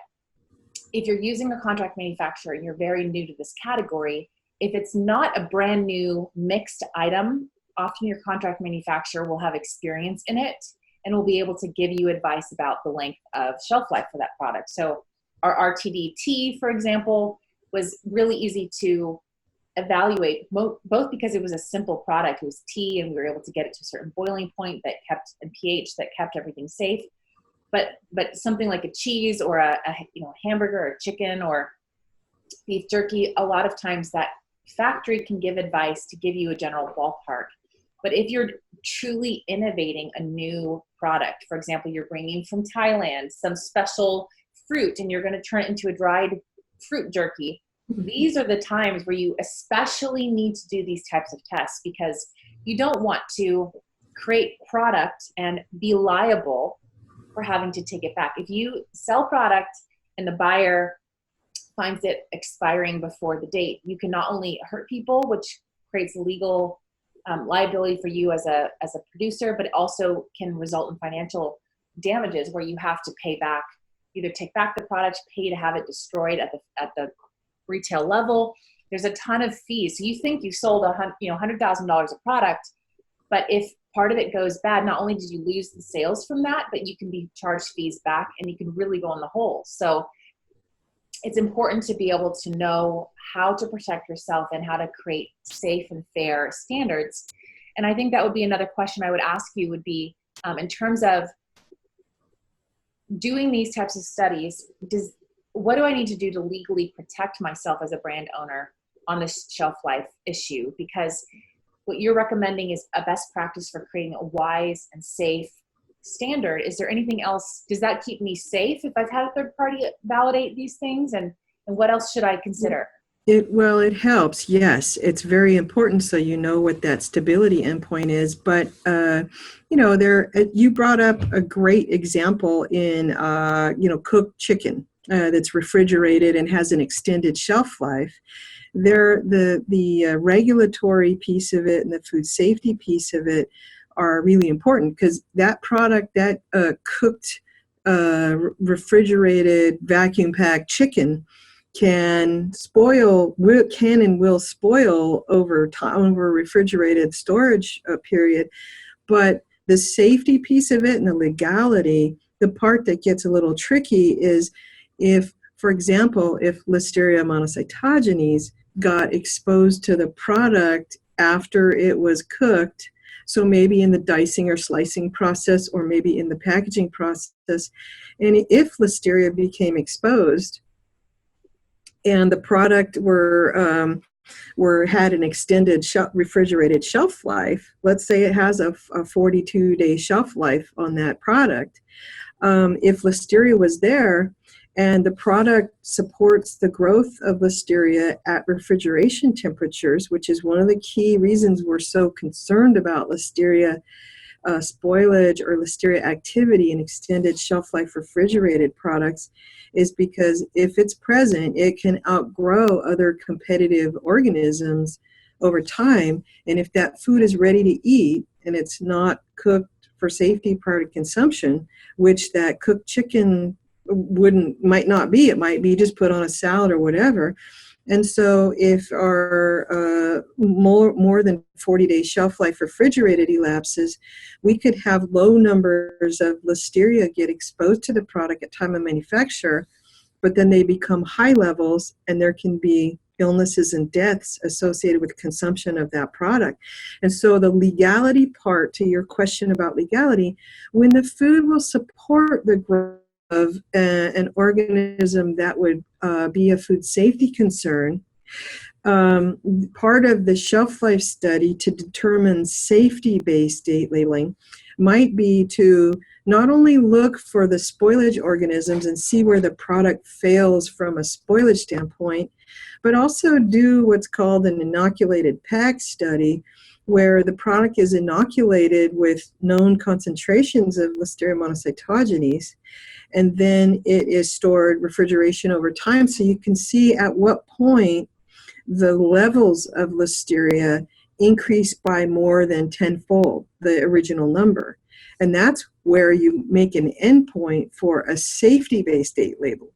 A: if you're using a contract manufacturer and you're very new to this category, if it's not a brand new mixed item, often your contract manufacturer will have experience in it and will be able to give you advice about the length of shelf life for that product. So our RTD tea, for example, was really easy to evaluate, both because it was a simple product. It was tea, and we were able to get it to a certain boiling point that kept, and pH that kept everything safe. But something like a cheese or a hamburger or chicken or beef jerky, a lot of times that factory can give advice to give you a general ballpark. But if you're truly innovating a new product, for example, you're bringing from Thailand some special fruit and you're going to turn it into a dried fruit jerky, these are the times where you especially need to do these types of tests, because you don't want to create product and be liable for having to take it back. If you sell product and the buyer finds it expiring before the date, you can not only hurt people, which creates legal liability for you as a producer, but it also can result in financial damages where you have to pay back, either take back the product, pay to have it destroyed at the retail level. There's a ton of fees. So you think you sold $100,000 of product, but if part of it goes bad, not only did you lose the sales from that, but you can be charged fees back and you can really go in the hole. So it's important to be able to know how to protect yourself and how to create safe and fair standards. And I think that would be another question I would ask you would be, in terms of doing these types of studies, what do I need to do to legally protect myself as a brand owner on this shelf life issue? Because what you're recommending is a best practice for creating a wise and safe standard. Is there anything else? Does that keep me safe if I've had a third party validate these things? And what else should I consider?
B: It helps. Yes, it's very important so you know what that stability endpoint is. But you brought up a great example in cooked chicken that's refrigerated and has an extended shelf life. The regulatory piece of it and the food safety piece of it are really important, because that product, that cooked, refrigerated, vacuum-packed chicken can and will spoil over time, over a refrigerated storage period. But the safety piece of it and the legality, the part that gets a little tricky is if, for example, if Listeria monocytogenes got exposed to the product after it was cooked, so maybe in the dicing or slicing process, or maybe in the packaging process, and if Listeria became exposed and the product had an extended refrigerated shelf life, let's say it has a 42-day shelf life on that product, if Listeria was there, and the product supports the growth of Listeria at refrigeration temperatures, which is one of the key reasons we're so concerned about Listeria spoilage or Listeria activity in extended shelf life refrigerated products, is because if it's present, it can outgrow other competitive organisms over time. And if that food is ready to eat and it's not cooked for safety prior to consumption, which that cooked chicken might not be, it might be just put on a salad or whatever. And so if our more than 40-day shelf life refrigerated elapses, we could have low numbers of Listeria get exposed to the product at time of manufacture, but then they become high levels and there can be illnesses and deaths associated with consumption of that product. And so the legality part, to your question about legality, when the food will support the growth of an organism that would be a food safety concern, part of the shelf life study to determine safety-based date labeling might be to not only look for the spoilage organisms and see where the product fails from a spoilage standpoint, but also do what's called an inoculated pack study, where the product is inoculated with known concentrations of Listeria monocytogenes, and then it is stored refrigeration over time, so you can see at what point the levels of Listeria increase by more than tenfold the original number. And that's where you make an endpoint for a safety-based date label.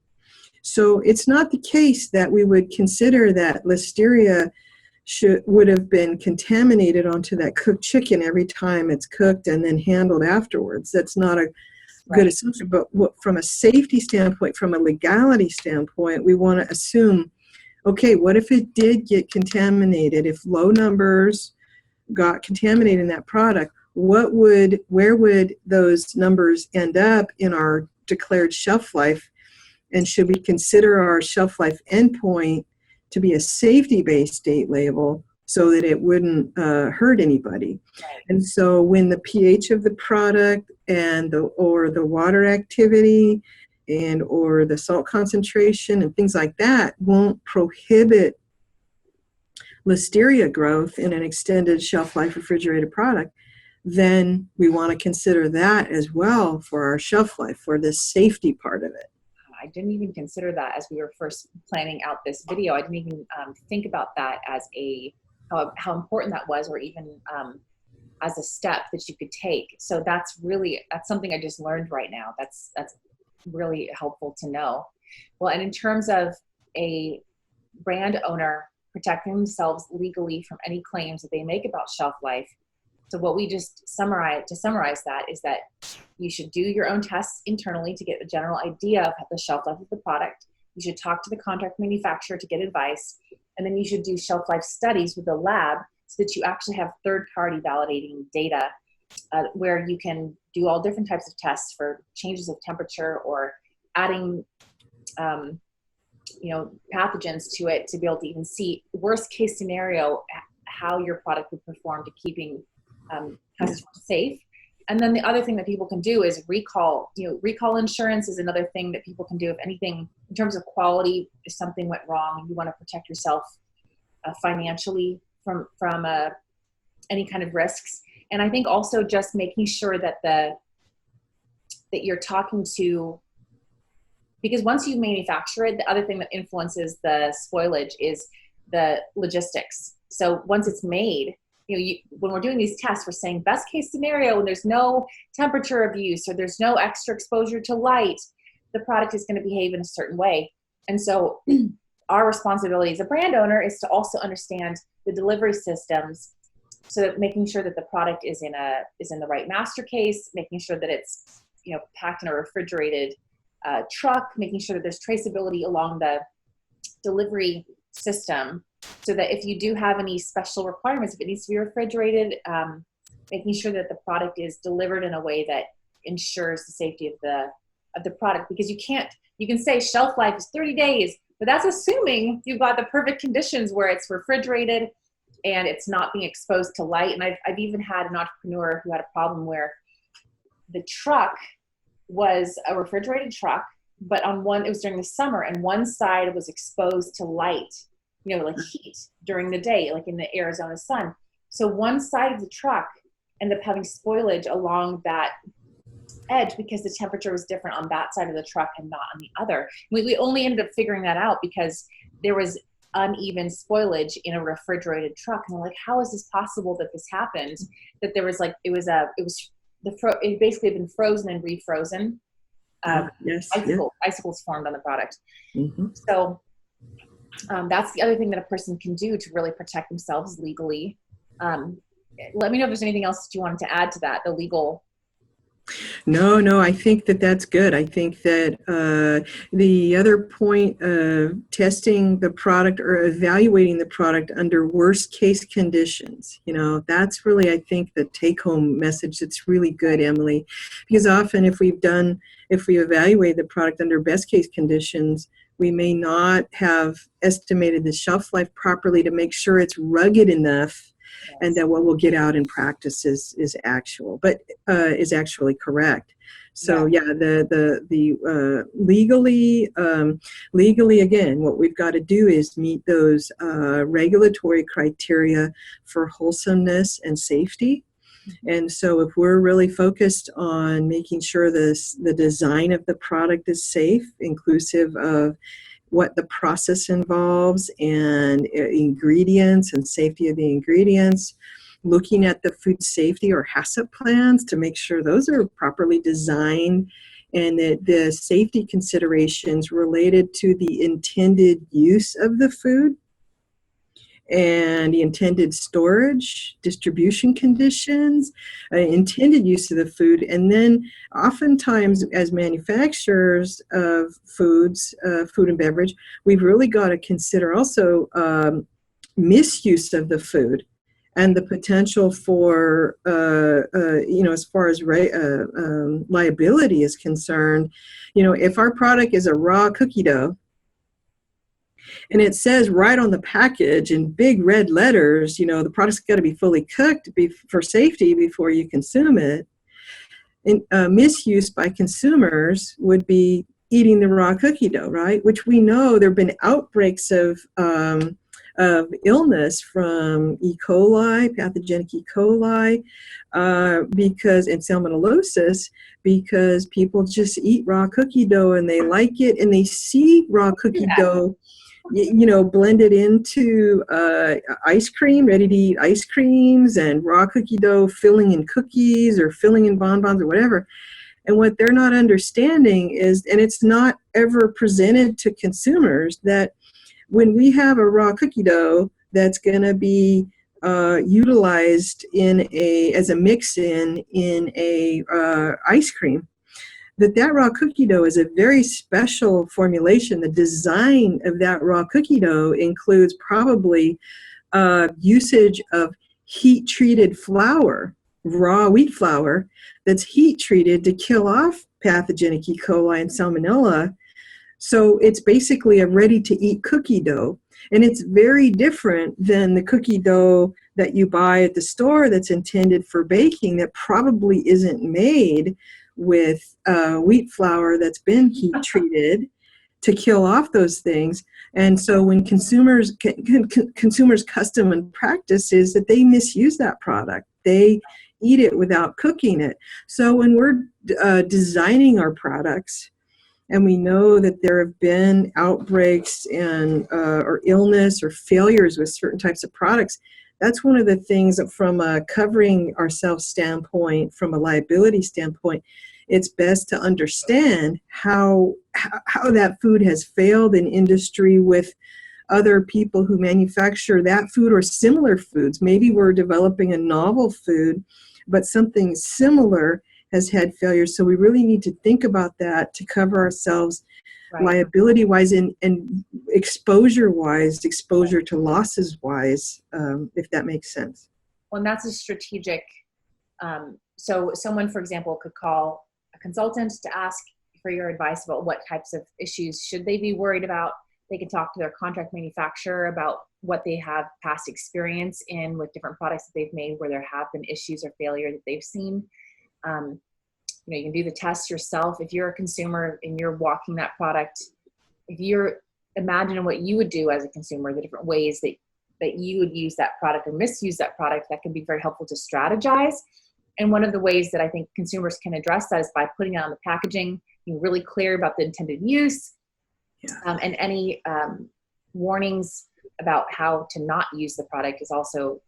B: So it's not the case that we would consider that Listeria would have been contaminated onto that cooked chicken every time it's cooked and then handled afterwards. That's not a good assumption. But from a safety standpoint, from a legality standpoint, we want to assume, okay, what if it did get contaminated? If low numbers got contaminated in that product, where would those numbers end up in our declared shelf life? And should we consider our shelf life endpoint to be a safety-based date label so that it wouldn't hurt anybody? And so when the pH of the product and or the water activity and or the salt concentration and things like that won't prohibit listeria growth in an extended shelf life refrigerated product, then we want to consider that as well for our shelf life, for the safety part of it.
A: I didn't even consider that as we were first planning out this video. I didn't even think about that as how important that was, or even as a step that you could take. So that's something I just learned right now. That's really helpful to know. Well, and in terms of a brand owner protecting themselves legally from any claims that they make about shelf life, so what we just summarize that is that you should do your own tests internally to get a general idea of the shelf life of the product. You should talk to the contract manufacturer to get advice. And then you should do shelf life studies with the lab so that you actually have third-party validating data where you can do all different types of tests for changes of temperature or adding pathogens to it to be able to even see worst case scenario how your product would perform to keeping customers safe. And then the other thing that people can do is recall. Recall insurance is another thing that people can do if anything in terms of quality, if something went wrong and you want to protect yourself financially from any kind of risks. And I think also just making sure that that you're talking to, because once you manufacture it, the other thing that influences the spoilage is the logistics. So once it's made, when we're doing these tests, we're saying best case scenario when there's no temperature abuse or there's no extra exposure to light, the product is going to behave in a certain way. And so our responsibility as a brand owner is to also understand the delivery systems, so that making sure that the product is in the right master case, making sure that it's packed in a refrigerated truck, making sure that there's traceability along the delivery system, so that if you do have any special requirements, if it needs to be refrigerated, making sure that the product is delivered in a way that ensures the safety of the product. Because you can say shelf life is 30 days, but that's assuming you've got the perfect conditions where it's refrigerated and it's not being exposed to light. And I've even had an entrepreneur who had a problem where the truck was a refrigerated truck, but it was during the summer, and one side was exposed to light, like heat during the day, like in the Arizona sun. So one side of the truck ended up having spoilage along that edge because the temperature was different on that side of the truck and not on the other. We only ended up figuring that out because there was uneven spoilage in a refrigerated truck. And we're like, how is this possible that this happened? That there was it basically had been frozen and refrozen. Icicles formed on the product. Mm-hmm. So that's the other thing that a person can do to really protect themselves legally. Let me know if there's anything else that you wanted to add to that, the legal.
B: No, I think that's good. I think that the other point of testing the product or evaluating the product under worst case conditions, that's really, I think, the take home message that's really good, Emily, because often if we evaluate the product under best case conditions, we may not have estimated the shelf life properly to make sure it's rugged enough. Yes. And that what we'll get out in practice is actually correct. So the legally again, what we've got to do is meet those regulatory criteria for wholesomeness and safety. And so if we're really focused on making sure the design of the product is safe, inclusive of what the process involves and ingredients and safety of the ingredients, looking at the food safety or HACCP plans to make sure those are properly designed and that the safety considerations related to the intended use of the food and the intended storage, distribution conditions, intended use of the food. And then oftentimes as manufacturers of foods, food and beverage, we've really got to consider also misuse of the food and the potential for, as far as liability is concerned. If our product is a raw cookie dough, and it says right on the package in big red letters, the product's got to be fully cooked for safety before you consume it. And misuse by consumers would be eating the raw cookie dough, right? Which we know there have been outbreaks of illness from E. coli, pathogenic E. coli, and salmonellosis, because people just eat raw cookie dough and they like it, and they see raw cookie dough blended into ice cream, ready-to-eat ice creams, and raw cookie dough filling in cookies or filling in bonbons or whatever. And what they're not understanding is, and it's not ever presented to consumers, that when we have a raw cookie dough that's going to be utilized as a mix-in a ice cream, that raw cookie dough is a very special formulation. The design of that raw cookie dough includes probably usage of heat-treated flour, raw wheat flour, that's heat-treated to kill off pathogenic E. coli and salmonella. So it's basically a ready-to-eat cookie dough. And it's very different than the cookie dough that you buy at the store that's intended for baking, that probably isn't made with wheat flour that's been heat treated to kill off those things. And so when consumers custom and practice is that they misuse that product. They eat it without cooking it. So when we're designing our products, and we know that there have been outbreaks and or illness or failures with certain types of products, that's one of the things that from a covering ourselves standpoint, from a liability standpoint, it's best to understand how that food has failed in industry with other people who manufacture that food or similar foods. Maybe we're developing a novel food, but something similar has had failures. So we really need to think about that to cover ourselves liability-wise and exposure-wise, exposure to losses-wise, if that makes sense.
A: Well, and that's a strategic, so someone, for example, could call a consultant to ask for your advice about what types of issues should they be worried about. They can talk to their contract manufacturer about what they have past experience in with different products that they've made where there have been issues or failure that they've seen. You can do the test yourself. If you're a consumer and you're walking that product, if you're imagining what you would do as a consumer, the different ways that you would use that product or misuse that product, that can be very helpful to strategize. And one of the ways that I think consumers can address that is by putting it on the packaging, being really clear about the intended use, and any warnings about how to not use the product is also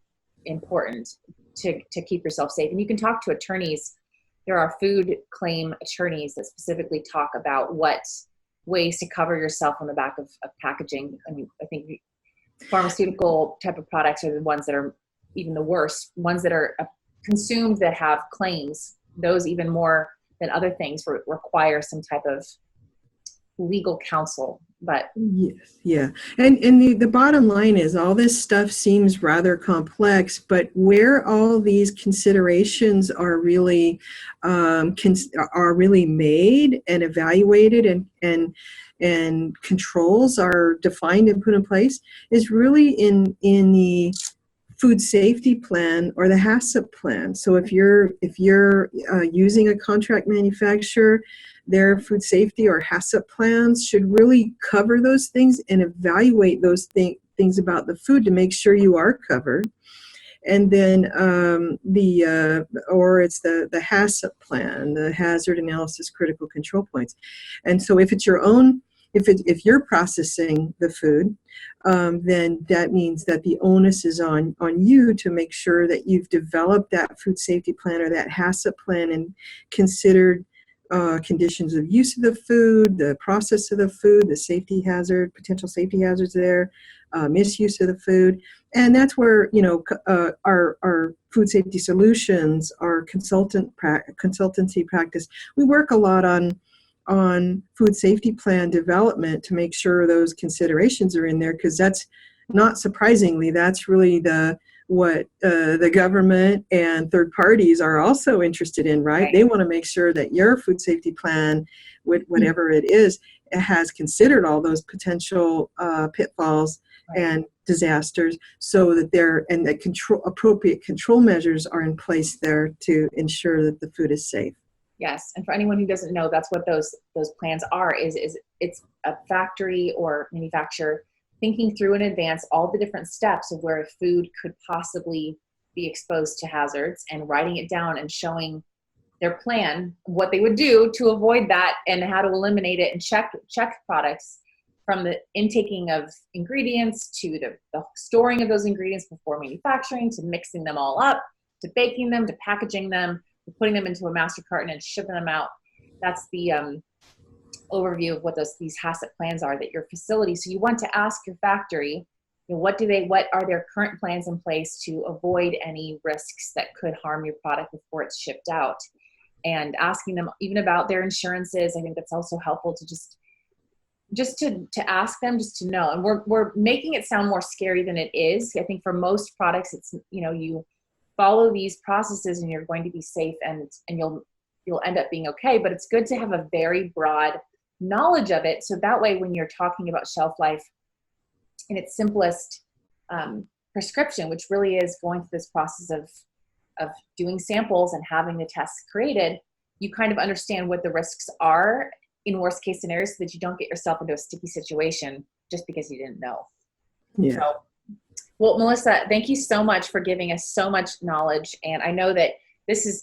A: important to keep yourself safe. And you can talk to attorneys. There are food claim attorneys that specifically talk about what ways to cover yourself on the back of packaging. I mean, I think pharmaceutical type of products are the ones that are even the worst, ones that are consumed that have claims. Those even more than other things require some type of legal counsel. But
B: yes, yeah. And the bottom line is all this stuff seems rather complex, but where all these considerations are really made and evaluated and controls are defined and put in place is really in the food safety plan or the HACCP plan. So if you're using a contract manufacturer, their food safety or HACCP plans should really cover those things and evaluate those things about the food to make sure you are covered. And then it's the HACCP plan, the Hazard Analysis Critical Control Points. And so if it's your own, if you're processing the food, then that means that the onus is on you to make sure that you've developed that food safety plan or that HACCP plan and considered conditions of use of the food, the process of the food, the safety hazard, potential safety hazards there, misuse of the food. And that's where, our food safety solutions, our consultancy practice, we work a lot on food safety plan development to make sure those considerations are in there, because that's not surprisingly, that's really what the government and third parties are also interested in, right? They want to make sure that your food safety plan, whatever it is, it has considered all those potential pitfalls and disasters, so that appropriate control measures are in place there to ensure that the food is safe.
A: Yes, and for anyone who doesn't know, that's what those plans are. Is it's a factory or manufacturer thinking through in advance all the different steps of where food could possibly be exposed to hazards, and writing it down and showing their plan, what they would do to avoid that and how to eliminate it, and check products from the intaking of ingredients to the storing of those ingredients before manufacturing, to mixing them all up, to baking them, to packaging them, to putting them into a master carton and shipping them out. That's the overview of what these HACCP plans are that your facility. So you want to ask your factory, what are their current plans in place to avoid any risks that could harm your product before it's shipped out, and asking them even about their insurances. I think that's also helpful to just to ask them, just to know. And we're making it sound more scary than it is. I think for most products, it's, you follow these processes and you're going to be safe, and you'll end up being okay. But it's good to have a very broad knowledge of it, so that way when you're talking about shelf life in its simplest prescription, which really is going through this process of doing samples and having the tests created, you kind of understand what the risks are in worst case scenarios, so that you don't get yourself into a sticky situation just because you didn't know.
B: Yeah.
A: So, well, Melissa, thank you so much for giving us so much knowledge. And I know that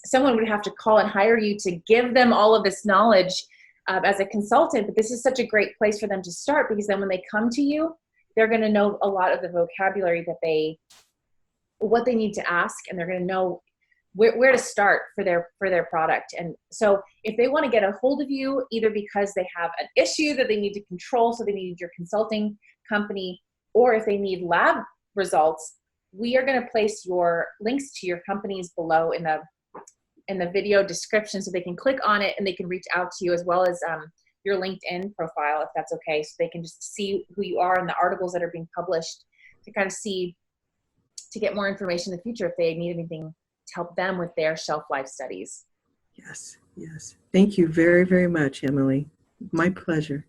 A: someone would have to call and hire you to give them all of this knowledge as a consultant, but this is such a great place for them to start, because then when they come to you, they're going to know a lot of the vocabulary what they need to ask, and they're going to know where to start for their product. And so if they want to get a hold of you, either because they have an issue that they need to control, so they need your consulting company, or if they need lab results, we are going to place your links to your companies below in the video description, so they can click on it and they can reach out to you, as well as your LinkedIn profile, if that's okay, so they can just see who you are and the articles that are being published, to kind of to get more information in the future if they need anything to help them with their shelf life studies.
B: Yes. Thank you very, very much, Emily. My pleasure.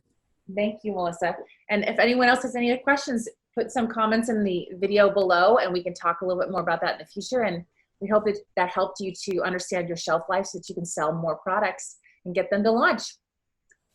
A: Thank you, Melissa. And if anyone else has any other questions, put some comments in the video below, and we can talk a little bit more about that in the future. And we hope that helped you to understand your shelf life, so that you can sell more products and get them to launch.